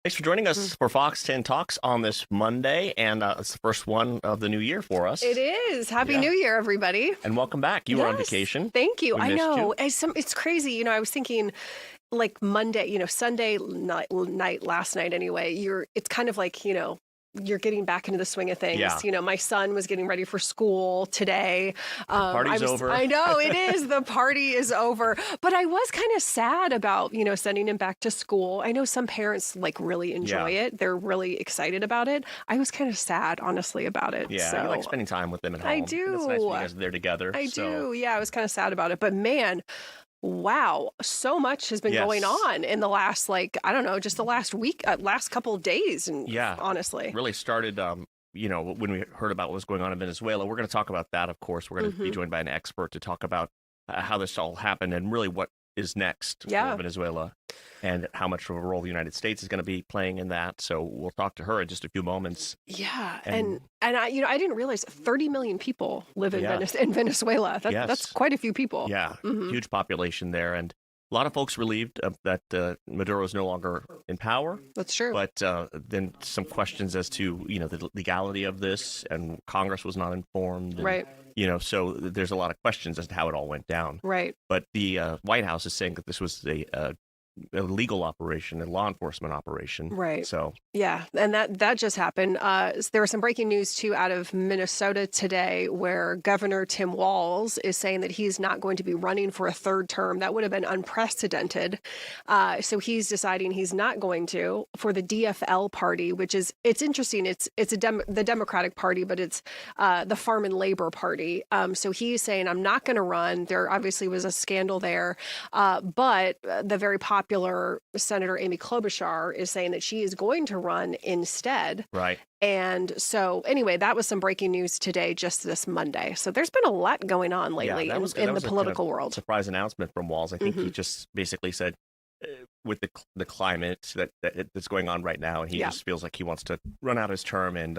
Thanks for joining us for Fox 10 Talks on this Monday, and it's the first one of the new year for us. It is. Happy New Year, everybody. And welcome back. You were on vacation. Thank you. We I missed know. you. It's crazy. I was thinking like Monday, Sunday night, last night anyway, it's kind of like, you're getting back into the swing of things. Yeah. My son was getting ready for school today. Party's over. I know it is. The party is over. But I was kind of sad about, sending him back to school. I know some parents really enjoy it. They're really excited about it. I was kind of sad, honestly, about it. Yeah, so, you like spending time with them at home. I do. It's nice when you guys are there together. I do. Yeah, I was kind of sad about it. But man, wow, so much has been going on in the last, just the last week, last couple of days. And honestly, really started, when we heard about what was going on in Venezuela. We're going to talk about that, of course. We're going to be joined by an expert to talk about how this all happened and really what is next for Venezuela and how much of a role the United States is going to be playing in that. So we'll talk to her in just a few moments. Yeah. And I didn't realize 30 million people live in Venezuela. That's quite a few people. Yeah. Huge population there. And a lot of folks relieved that Maduro is no longer in power. That's true. But then some questions as to, the legality of this, and Congress was not informed. And, right. So there's a lot of questions as to how it all went down. Right. But the White House is saying that this was a legal operation, a law enforcement operation. Right. So yeah, and that just happened. There was some breaking news too out of Minnesota today, where Governor Tim Walz is saying that he's not going to be running for a third term. That would have been unprecedented. So he's deciding he's not going to for the DFL party, which is it's interesting. It's the Democratic Party, but it's the Farm and Labor Party. So he's saying I'm not going to run. There obviously was a scandal there, but the very popular Senator Amy Klobuchar is saying that she is going to run instead. Right. And so anyway, that was some breaking news today, just this Monday. So there's been a lot going on lately in the political world. Surprise announcement from Walz. I think he just basically said, with the climate that's going on right now, and he just feels like he wants to run out his term and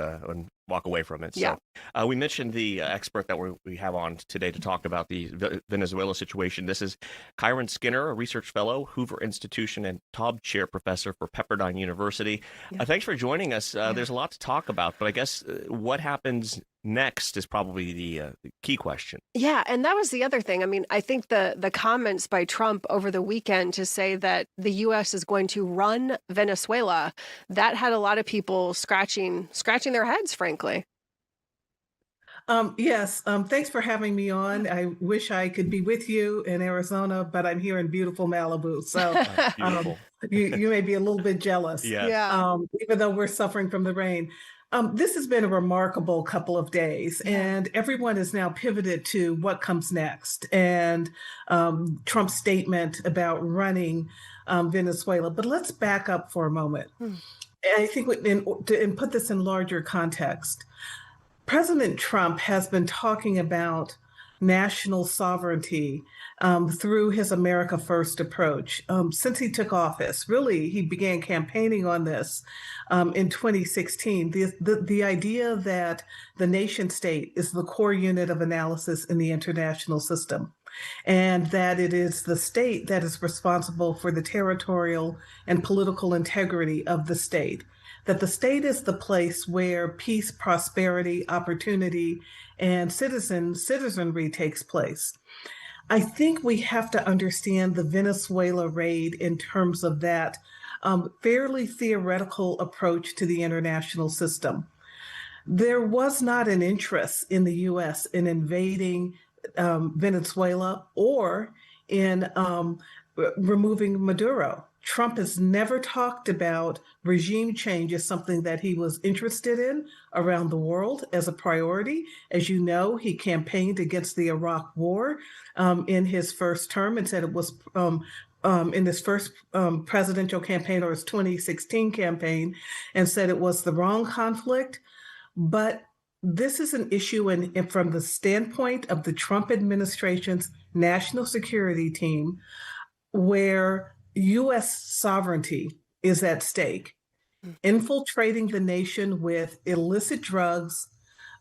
walk away from it. So we mentioned the expert that we have on today to talk about the Venezuela situation. This is Kiron Skinner, a research fellow, Hoover Institution, and Taub Chair Professor for Pepperdine University. Thanks for joining us. There's a lot to talk about, but I guess what happens next is probably the key question. Yeah, and that was the other thing. I mean, I think the comments by Trump over the weekend to say that the U.S. is going to run Venezuela, that had a lot of people scratching their heads, frankly. Yes. Thanks for having me on. I wish I could be with you in Arizona, but I'm here in beautiful Malibu. So you may be a little bit jealous. Even though we're suffering from the rain. This has been a remarkable couple of days, and everyone is now pivoted to what comes next and Trump's statement about running Venezuela. But let's back up for a moment. I think and put this in larger context. President Trump has been talking about national sovereignty through his America First approach since he took office. Really, he began campaigning on this in 2016. The idea that the nation state is the core unit of analysis in the international system, and that it is the state that is responsible for the territorial and political integrity of the state. That the state is the place where peace, prosperity, opportunity, and citizenry takes place. I think we have to understand the Venezuela raid in terms of that fairly theoretical approach to the international system. There was not an interest in the U.S. in invading Venezuela or in removing Maduro. Trump has never talked about regime change as something that he was interested in around the world as a priority. As you know, he campaigned against the Iraq War in his first term and said it was in his first presidential campaign, or his 2016 campaign, and said it was the wrong conflict. But this is an issue from the standpoint of the Trump administration's national security team, where U.S. sovereignty is at stake. Infiltrating the nation with illicit drugs,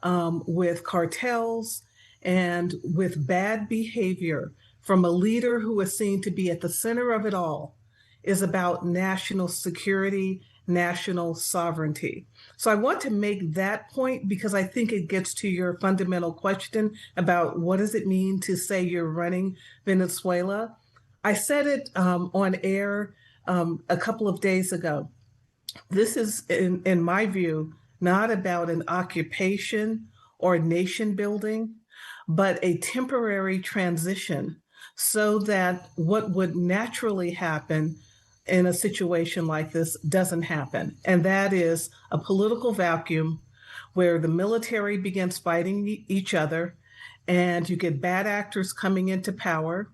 with cartels, and with bad behavior from a leader who is seen to be at the center of it all is about national security national sovereignty. So I want to make that point because I think it gets to your fundamental question about what does it mean to say you're running Venezuela. I said it on air a couple of days ago. This is, in my view, not about an occupation or nation building, but a temporary transition so that what would naturally happen in a situation like this doesn't happen. And that is a political vacuum where the military begins fighting each other and you get bad actors coming into power,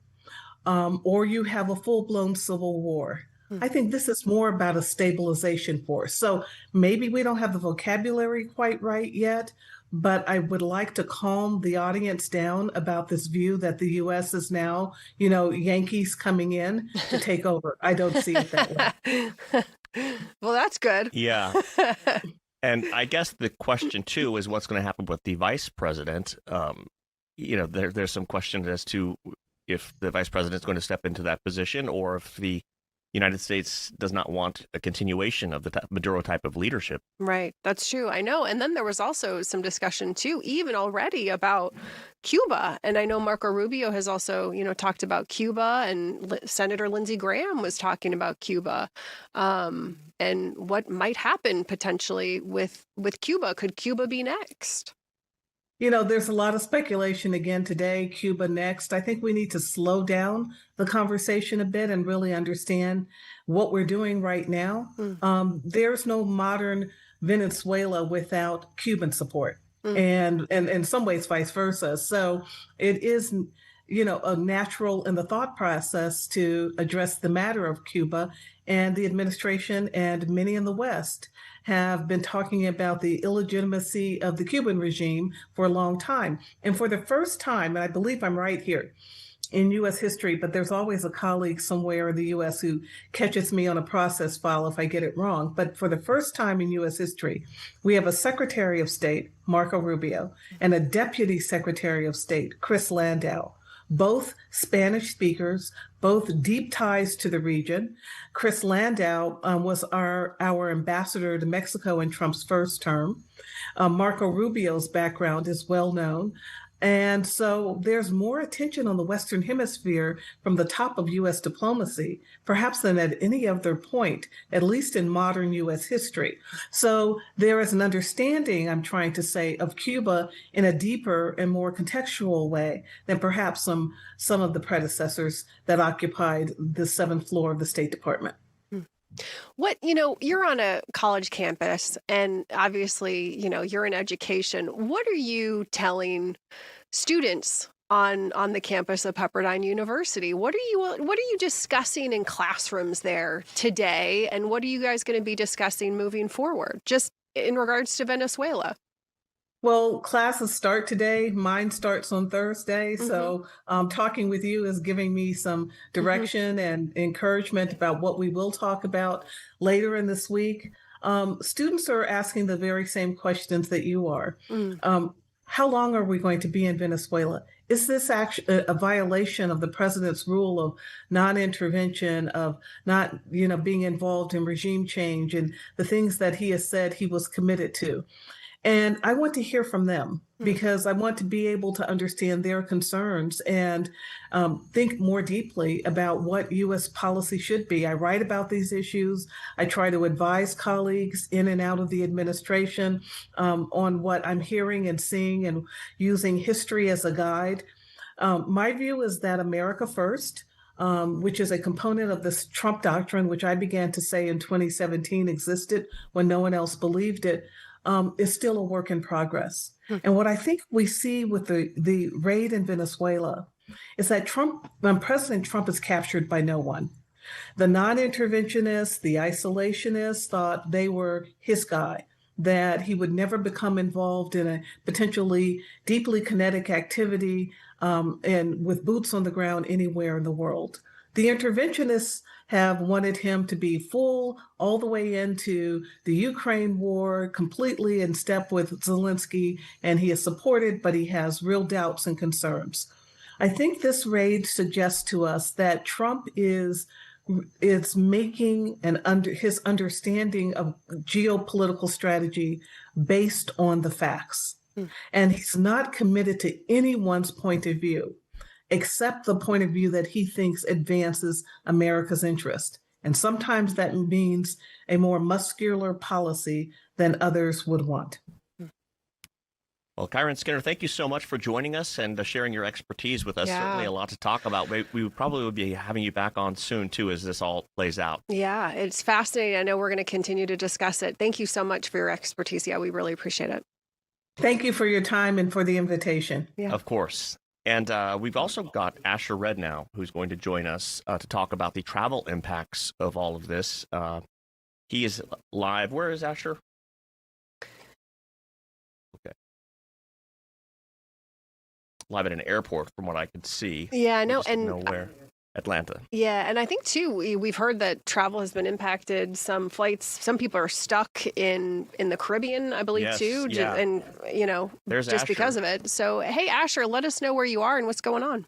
or you have a full-blown civil war. I think this is more about a stabilization force. So maybe we don't have the vocabulary quite right yet, but I would like to calm the audience down about this view that the U.S. is now, Yankees coming in to take over. I don't see it that way. Well, that's good. Yeah. And I guess the question, too, is what's going to happen with the vice president. There's some questions as to if the vice president is going to step into that position or if the United States does not want a continuation of the Maduro type of leadership. Right. That's true. I know. And then there was also some discussion, too, even already about Cuba. And I know Marco Rubio has also, talked about Cuba, and Senator Lindsey Graham was talking about Cuba and what might happen potentially with Cuba. Could Cuba be next? There's a lot of speculation again today, Cuba next. I think we need to slow down the conversation a bit and really understand what we're doing right now. There's no modern Venezuela without Cuban support, and in some ways vice versa. So it is, a natural in the thought process to address the matter of Cuba, and the administration and many in the West have been talking about the illegitimacy of the Cuban regime for a long time. And for the first time, and I believe I'm right here, in U.S. history, but there's always a colleague somewhere in the U.S. who catches me on a process file if I get it wrong. But for the first time in U.S. history, we have a Secretary of State, Marco Rubio, and a Deputy Secretary of State, Chris Landau, both Spanish speakers, both deep ties to the region. Chris Landau was our ambassador to Mexico in Trump's first term. Marco Rubio's background is well known. And so there's more attention on the Western Hemisphere from the top of U.S. diplomacy, perhaps than at any other point, at least in modern U.S. history. So there is an understanding, I'm trying to say, of Cuba in a deeper and more contextual way than perhaps some of the predecessors that occupied the seventh floor of the State Department. You're on a college campus, and obviously, you're in education. What are you telling students on the campus of Pepperdine University? What are you discussing in classrooms there today, and what are you guys going to be discussing moving forward, just in regards to Venezuela? Well, classes start today. Mine starts on Thursday. So talking with you is giving me some direction and encouragement about what we will talk about later in this week. Students are asking the very same questions that you are. How long are we going to be in Venezuela? Is this actually a violation of the president's rule of non-intervention, of not, being involved in regime change and the things that he has said he was committed to? And I want to hear from them because I want to be able to understand their concerns and think more deeply about what U.S. policy should be. I write about these issues. I try to advise colleagues in and out of the administration on what I'm hearing and seeing and using history as a guide. My view is that America first, which is a component of this Trump doctrine, which I began to say in 2017 existed when no one else believed it, is still a work in progress. And what I think we see with the raid in Venezuela is that President Trump is captured by no one. The non-interventionists, the isolationists thought they were his guy, that he would never become involved in a potentially deeply kinetic activity and with boots on the ground anywhere in the world. The interventionists have wanted him to be full all the way into the Ukraine war, completely in step with Zelensky, and he is supported, but he has real doubts and concerns. I think this raid suggests to us that Trump is is making his understanding of geopolitical strategy based on the facts. And he's not committed to anyone's point of view, except the point of view that he thinks advances America's interest. And sometimes that means a more muscular policy than others would want. Well, Kiron Skinner, thank you so much for joining us and sharing your expertise with us. Yeah. Certainly a lot to talk about. We probably will be having you back on soon, too, as this all plays out. Yeah, it's fascinating. I know we're going to continue to discuss it. Thank you so much for your expertise. Yeah, we really appreciate it. Thank you for your time and for the invitation. Yeah. Of course. And we've also got Asher Rednow, who's going to join us to talk about the travel impacts of all of this. He is live. Where is Asher? Okay. Live at an airport, from what I could see. Yeah, I know. And nowhere. Atlanta. Yeah, and I think too we've heard that travel has been impacted. Some flights, some people are stuck in the Caribbean, I believe, yes, too, yeah. And there's just Asher. Because of it. So hey, Asher, let us know where you are and what's going on.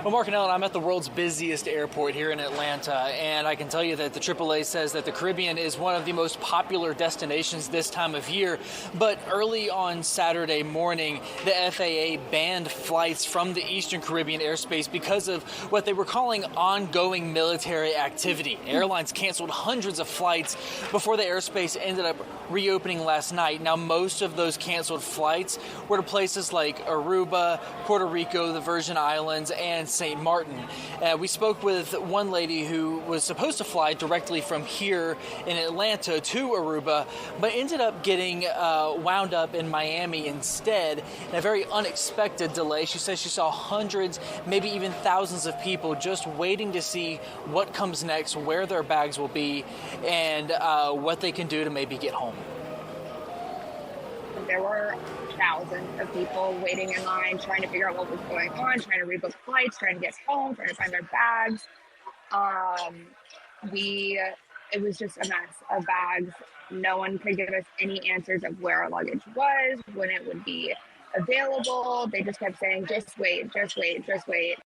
Well, Marc and Ellen, I'm at the world's busiest airport here in Atlanta, and I can tell you that the AAA says that the Caribbean is one of the most popular destinations this time of year. But early on Saturday morning, the FAA banned flights from the Eastern Caribbean airspace because of what they were calling ongoing military activity. Airlines canceled hundreds of flights before the airspace ended up reopening last night. Now, most of those canceled flights were to places like Aruba, Puerto Rico, the Virgin Islands, and St. Martin. We spoke with one lady who was supposed to fly directly from here in Atlanta to Aruba, but ended up getting wound up in Miami instead in a very unexpected delay. She says she saw hundreds, maybe even thousands of people just waiting to see what comes next, where their bags will be, and what they can do to maybe get home. There were thousands of people waiting in line, trying to figure out what was going on, trying to rebook flights, trying to get home, trying to find their bags. It was just a mess of bags. No one could give us any answers of where our luggage was, when it would be available. They just kept saying, just wait, just wait, just wait.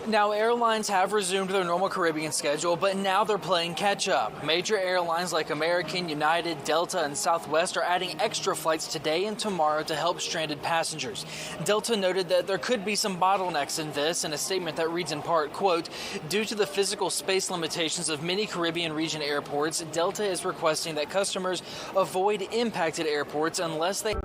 Now, airlines have resumed their normal Caribbean schedule, but now they're playing catch-up. Major airlines like American, United, Delta, and Southwest are adding extra flights today and tomorrow to help stranded passengers. Delta noted that there could be some bottlenecks in this in a statement that reads in part, quote, due to the physical space limitations of many Caribbean region airports, Delta is requesting that customers avoid impacted airports unless they...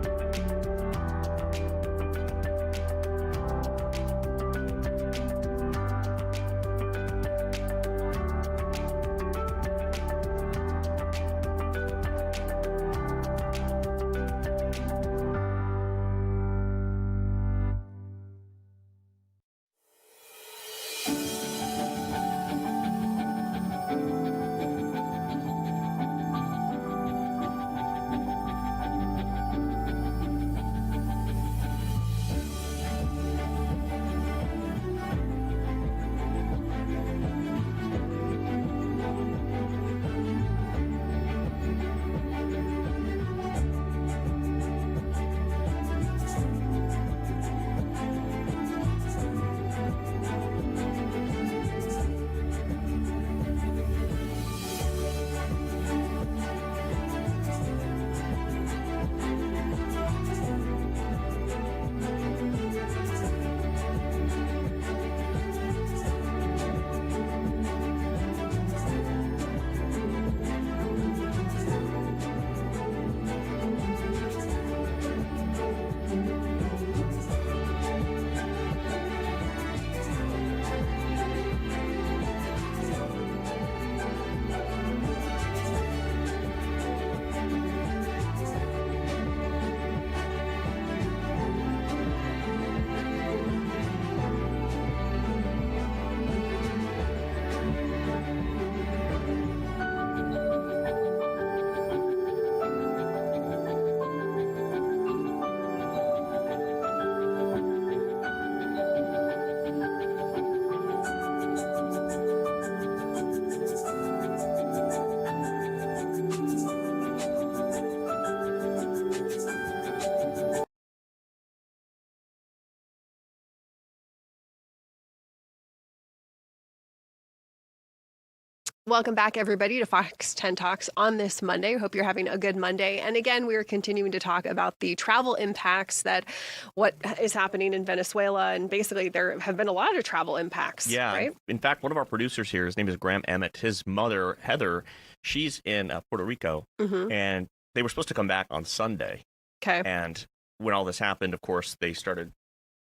Welcome back, everybody, to Fox 10 Talks on this Monday. Hope you're having a good Monday. And again, we are continuing to talk about the travel impacts that what is happening in Venezuela. And basically, there have been a lot of travel impacts. Yeah. Right? In fact, one of our producers here, his name is Graham Emmett. His mother, Heather, she's in Puerto Rico. And they were supposed to come back on Sunday. Okay. And when all this happened, of course, they started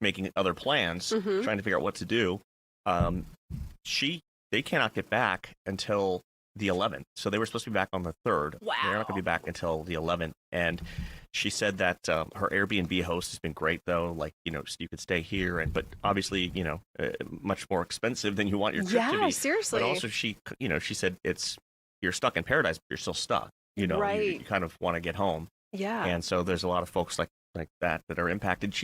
making other plans, trying to figure out what to do. They cannot get back until the 11th. So they were supposed to be back on the 3rd. Wow. They're not going to be back until the 11th. And she said that her Airbnb host has been great, though. Like, you could stay here. But obviously, much more expensive than you want your trip to be. Yeah, seriously. But also she said you're stuck in paradise, but you're still stuck. Right. You kind of want to get home. Yeah. And so there's a lot of folks like that are impacted.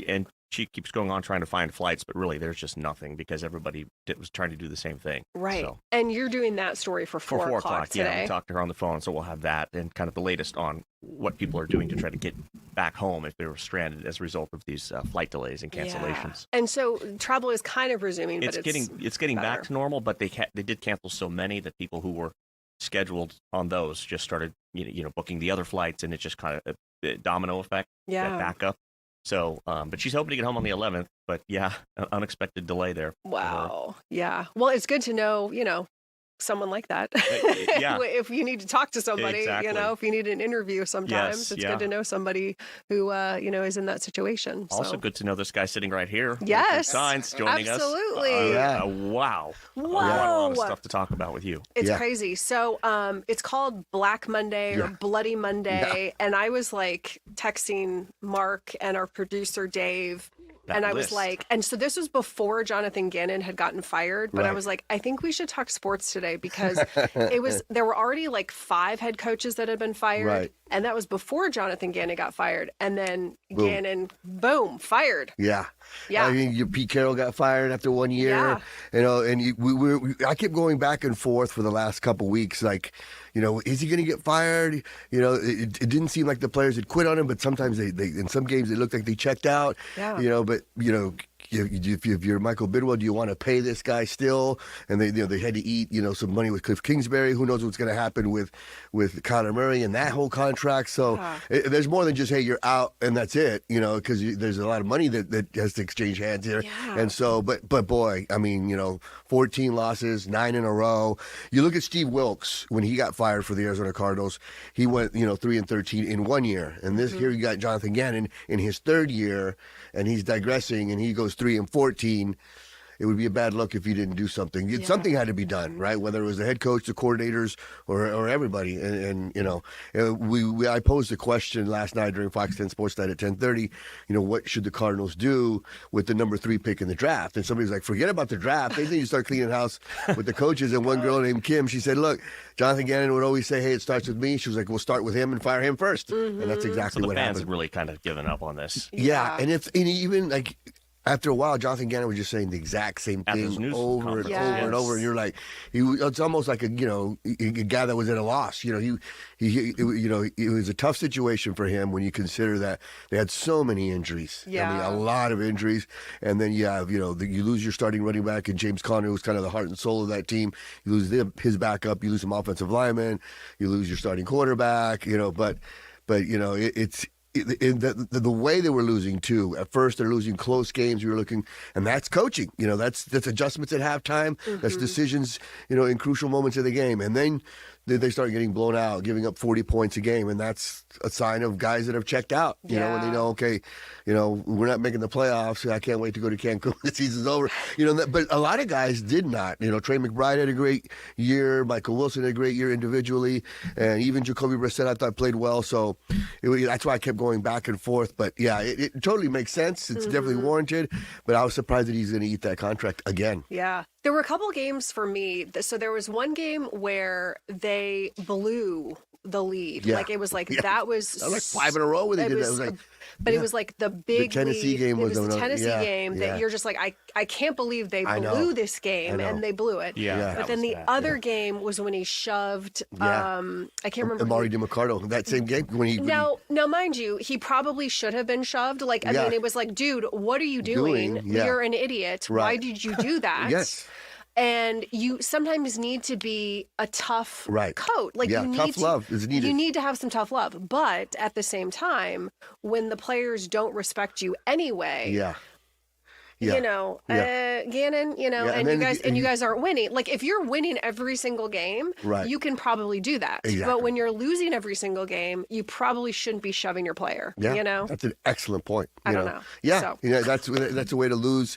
She keeps going on trying to find flights, but really there's just nothing because everybody was trying to do the same thing. Right. So, and you're doing that story for 4 o'clock today. Yeah, we talked to her on the phone, so we'll have that and kind of the latest on what people are doing to try to get back home if they were stranded as a result of these flight delays and cancellations. Yeah. And so travel is kind of resuming, but it's getting back to normal, but they did cancel so many that people who were scheduled on those just started booking the other flights, and it just kind of a domino effect. That backup. So, but she's hoping to get home on the 11th, but yeah, an unexpected delay there. Wow. Yeah. Well, it's good to know, someone like that. Yeah. If you need to talk to somebody, exactly. if you need an interview sometimes, it's good to know somebody who, is in that situation. Also so. good to know this guy sitting right here. Yes. Saenz joining Absolutely. us. Wow. Whoa. A lot of stuff to talk about with you. It's crazy. So it's called Black Monday or Bloody Monday. And I was like texting Marc and our producer, Dave. I was like, and so this was before Jonathan Gannon had gotten fired, but I was like, I think we should talk sports today because there were already like 5 head coaches that had been fired. And that was before Jonathan Gannon got fired. And then Gannon, boom, fired. Yeah. Yeah. I mean, Pete Carroll got fired after 1 year. Yeah. And I kept going back and forth for the last couple weeks. Like, is he going to get fired? It didn't seem like the players had quit on him, but sometimes they in some games it looked like they checked out. Yeah. But if you're Michael Bidwell, do you want to pay this guy still? And they had to eat some money with Cliff Kingsbury. Who knows what's going to happen with Kyler Murray and that whole contract? So there's more than just, hey, you're out and that's it. Because there's a lot of money that has to exchange hands here. Yeah. And so, but boy, I mean, 14 losses, 9 in a row. You look at Steve Wilkes when he got fired for the Arizona Cardinals. He went 3-13 in 1 year, and this here you got Jonathan Gannon in his 3rd year, and he's digressing, and he goes 3-14. It would be a bad look if you didn't do something. Something had to be done, right? Whether it was the head coach, the coordinators, or everybody. I posed a question last night during Fox 10 Sports Night at 10:30. What should the Cardinals do with the number 3 pick in the draft? And somebody's like, forget about the draft. They need to start cleaning house with the coaches. And one girl named Kim, she said, look, Jonathan Gannon would always say, hey, it starts with me. She was like, we'll start with him and fire him first. And that's exactly what happened. So the fans have really kind of given up on this. Yeah. And even like, after a while, Jonathan Gannon was just saying the exact same thing over and over and over, and you're like, it's almost like a guy that was at a loss. It was a tough situation for him when you consider that they had so many injuries. Yeah. I mean, a lot of injuries, and then you have you lose your starting running back, and James Conner was kind of the heart and soul of that team. You lose his backup, you lose some offensive linemen, you lose your starting quarterback. But it's. The way they were losing too. At first, they're losing close games. You were looking, and that's coaching. That's adjustments at halftime. That's decisions. In crucial moments of the game, and then they start getting blown out, giving up 40 points a game, and that's a sign of guys that have checked out. When they know, okay, we're not making the playoffs. I can't wait to go to Cancun. The season's over. But a lot of guys did not. Trey McBride had a great year. Michael Wilson had a great year individually, and even Jacoby Brissett I thought played well. So that's why I kept going back and forth. But yeah, it totally makes sense. It's definitely warranted. But I was surprised that he's going to eat that contract again. Yeah. There were a couple games for me. So there was one game where they blew the lead. Yeah. Like it was like that was like 5 in a row when they did that. It was like, but it was like the big Tennessee lead. game was the Tennessee game that you're just like, I can't believe they blew this game, and they blew it. Yeah. But then the other game was when he shoved. I can't remember. Amari DiMarcado, that same game when he. Now, mind you, he probably should have been shoved. Like I mean, it was like, dude, what are you doing? Yeah. You're an idiot. Right. Why did you do that? Yes. And you sometimes need to be a tough coach. Like you need tough love is needed. You need to have some tough love. But at the same time, when the players don't respect you anyway, Gannon, and you guys aren't winning. Like if you're winning every single game, you can probably do that. Exactly. But when you're losing every single game, you probably shouldn't be shoving your player. Yeah, that's an excellent point. I don't know. Yeah, that's a way to lose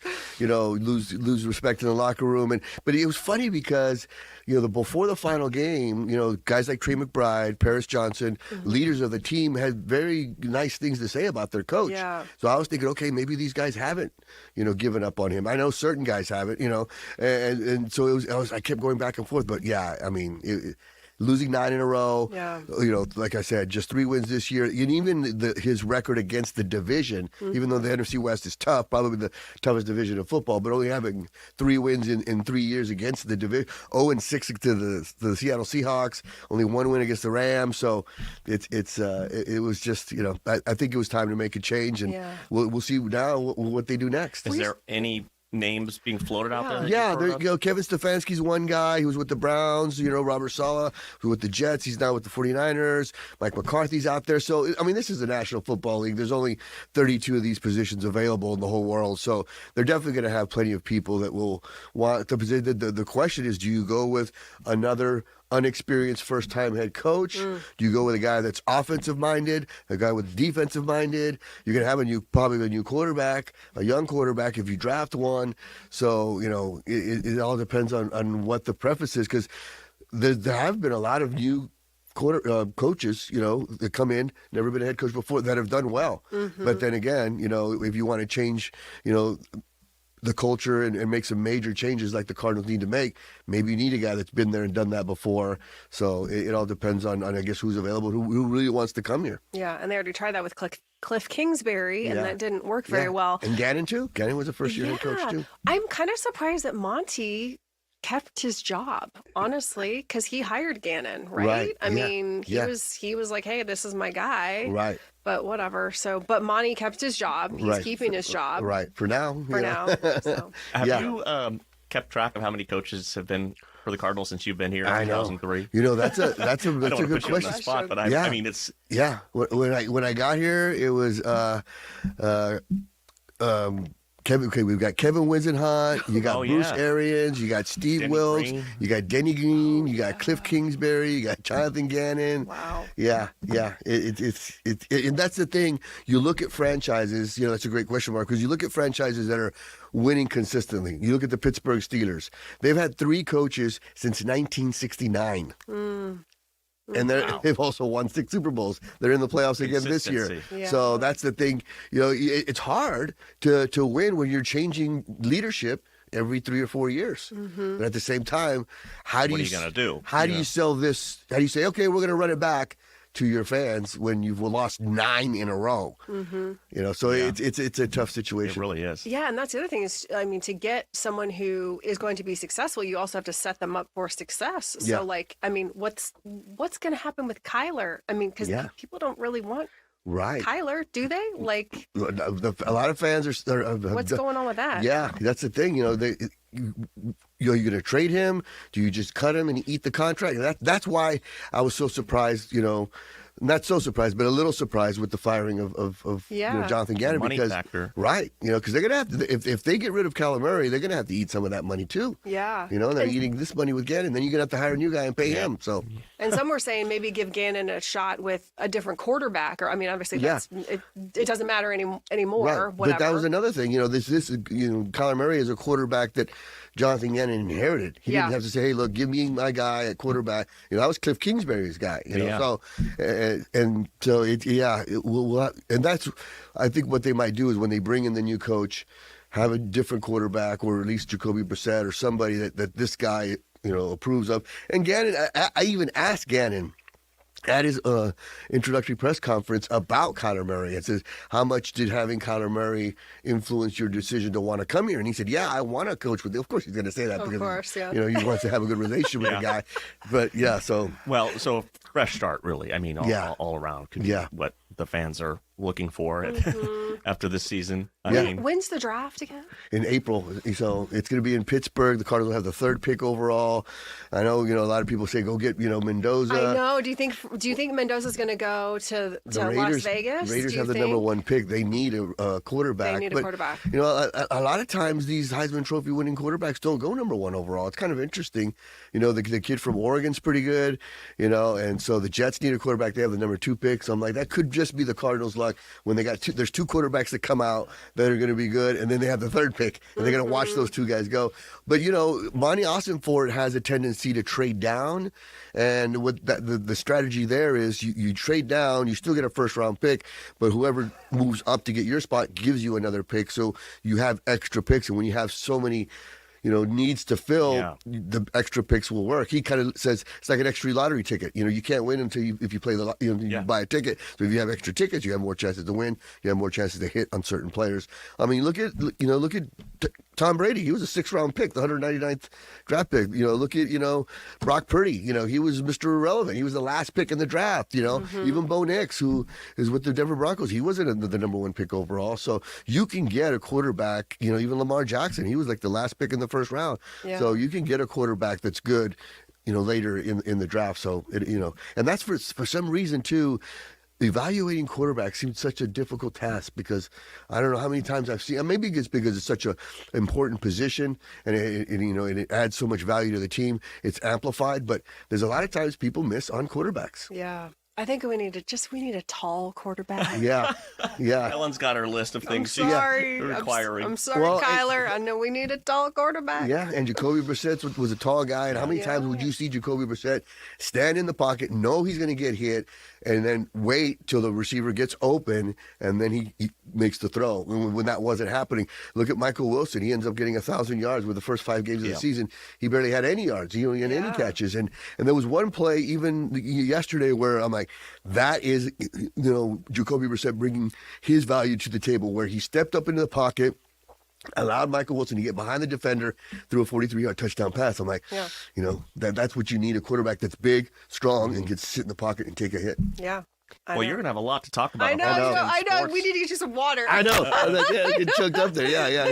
respect in the locker room. But it was funny because before the final game, guys like Trey McBride, Paris Johnson, leaders of the team had very nice things to say about their coach. Yeah. So I was thinking, okay, maybe these guys haven't given up on him. I know certain guys haven't, and so I kept going back and forth. But yeah, I mean, losing 9 in a row, like I said, just 3 wins this year. And even his record against the division, even though the NFC West is tough, probably the toughest division of football, but only having 3 wins in 3 years against the division, 0-6 to the Seattle Seahawks, only 1 win against the Rams. So it was just, I think it was time to make a change, and we'll see now what they do next. Is there any names being floated out there? Yeah, Kevin Stefanski's one guy. He was with the Browns. Robert Saleh was with the Jets. He's now with the 49ers. Mike McCarthy's out there. So, I mean, this is the National Football League. There's only 32 of these positions available in the whole world. So they're definitely going to have plenty of people that will want the position. The question is, do you go with another unexperienced first-time head coach? Do you go with a guy that's offensive-minded, a guy with defensive-minded? You're going to have probably a new quarterback, a young quarterback if you draft one. So, it all depends on what the preface is, because there have been a lot of new coaches, that come in, never been a head coach before, that have done well. But then again, if you want to change, the culture and make some major changes like the Cardinals need to make, maybe you need a guy that's been there and done that before. So it all depends on I guess, who's available, who really wants to come here. Yeah, and they already tried that with Cliff Kingsbury, and that didn't work very well. And Gannon, too. Gannon was a first-year head coach, too. I'm kind of surprised that Monty kept his job, honestly, because he hired Gannon, right? I mean, he was like, hey, this is my guy. Right. But whatever. So, but Monty kept his job. He's keeping his job. Right. For now. So. Have you kept track of how many coaches have been for the Cardinals since you've been here in 2003? That's a good I don't want to question. put you on the spot, but I mean, it's when I got here, it was we've got Kevin Wisenhunt, you got Bruce Arians, you got Steve Wilkes, you got Denny Green, you got Cliff Kingsbury, you got Jonathan Gannon. Wow. Yeah. It's and that's the thing. You look at franchises. That's a great question, Mark, because you look at franchises that are winning consistently. You look at the Pittsburgh Steelers. They've had 3 coaches since 1969. And they've also won 6 Super Bowls. They're in the playoffs again this year. Yeah. So that's the thing. It's hard to win when you're changing leadership every 3 or 4 years. But at the same time, what are you going to do? How do you sell this? How do you say, okay, we're going to run it back to your fans when you've lost 9 in a row? So it's a tough situation. It really is. Yeah, and that's the other thing is, I mean, to get someone who is going to be successful, you also have to set them up for success. So, what's going to happen with Kyler? I mean, because people don't really want Kyler, do they? A lot of fans are. What's going on with that? Yeah, that's the thing. You're going to trade him? Do you just cut him and eat the contract? That's why I was so surprised. Not so surprised, but a little surprised with the firing of Jonathan Gannon. Money factor. Right. Because they're going to have to, if they get rid of Kyler Murray, they're going to have to eat some of that money too. Yeah. They're eating this money with Gannon, then you're going to have to hire a new guy and pay him. So. And some were saying maybe give Gannon a shot with a different quarterback, or obviously it doesn't matter anymore. Right. Whatever. But that was another thing. Kyler Murray is a quarterback that Jonathan Gannon inherited. He didn't have to say, hey, look, give me my guy at quarterback. That was Cliff Kingsbury's guy. So and that's, I think what they might do is when they bring in the new coach, have a different quarterback, or at least Jacoby Brissett or somebody that this guy approves of. And Gannon, I even asked Gannon at his introductory press conference about Kyler Murray. It says, how much did having Kyler Murray influence your decision to want to come here? And he said, yeah, I want to coach with you. Of course he's going to say that because he wants to have a good relationship with the guy. But so fresh start, really. I mean, all around could be what the fans are looking for. after this season. I mean, when's the draft again? In April. So it's going to be in Pittsburgh. The Cardinals will have the 3rd pick overall. I know, a lot of people say go get, Mendoza. I know. Do you think Mendoza's going to go to Las Vegas? The Raiders have the number 1 pick. They need a quarterback. They need a quarterback. A lot of times these Heisman Trophy winning quarterbacks don't go number 1 overall. It's kind of interesting. The kid from Oregon's pretty good, and so the Jets need a quarterback. They have the number 2 pick. So I'm like, that could just be the Cardinals' luck when they got there's 2 quarterbacks that come out that are going to be good, and then they have the 3rd pick, and they're going to watch those 2 guys go. But, Monty Ossenfort has a tendency to trade down, and what the strategy there is you trade down, you still get a first-round pick, but whoever moves up to get your spot gives you another pick, so you have extra picks, and when you have so many needs to fill, the extra picks will work. He kind of says it's like an extra lottery ticket. You can't win until if you play you buy a ticket. So if you have extra tickets, you have more chances to win. You have more chances to hit on certain players. I mean, look at Tom Brady. He was a 6th-round pick, the 199th draft pick. Look at Brock Purdy. He was Mr. Irrelevant. He was the last pick in the draft. Even Bo Nix, who is with the Denver Broncos, he wasn't the number 1 pick overall. So you can get a quarterback. Even Lamar Jackson, he was like the last pick in the 1st round. So you can get a quarterback that's good, later in the draft. So and that's for some reason too. Evaluating quarterbacks seems such a difficult task because I don't know how many times I've seen. Maybe it's because it's such a important position and it adds so much value to the team. It's amplified, but there's a lot of times people miss on quarterbacks. Yeah. I think we need a tall quarterback. Yeah. Ellen's got her list of things she's requiring. I'm sorry, Kyler. I know we need a tall quarterback. Yeah, and Jacoby Brissett was a tall guy. And how many times would you see Jacoby Brissett stand in the pocket, know he's going to get hit, and then wait till the receiver gets open, and then he makes the throw? When that wasn't happening, look at Michael Wilson. He ends up getting 1,000 yards with the first 5 games of the season. He barely had any yards. He only had any catches. And there was one play even yesterday where I'm like, that is, Jacoby Brissett bringing his value to the table, where he stepped up into the pocket, allowed Michael Wilson to get behind the defender, threw a 43-yard touchdown pass. I'm like, that's what you need, a quarterback that's big, strong, and can sit in the pocket and take a hit. Yeah. Well, you're going to have a lot to talk about. I know. We need to get you some water. I know. I'm like, get choked up there. Yeah.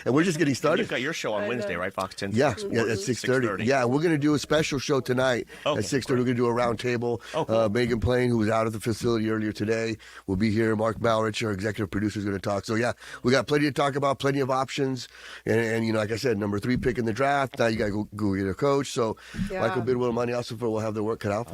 And we're just getting started. You've got your show on Wednesday, right, Fox 10? Yeah, at 6:30. Yeah, we're going to do a special show tonight at 6:30. We're going to do a round table. Megan Plain, who was out at the facility earlier today, will be here. Marc, our executive producer, is going to talk. So, we got plenty to talk about, plenty of options. And like I said, number 3 pick in the draft. Now you got to go get a coach. So, Michael Bidwell and Monty Ossenfort will have their work cut out for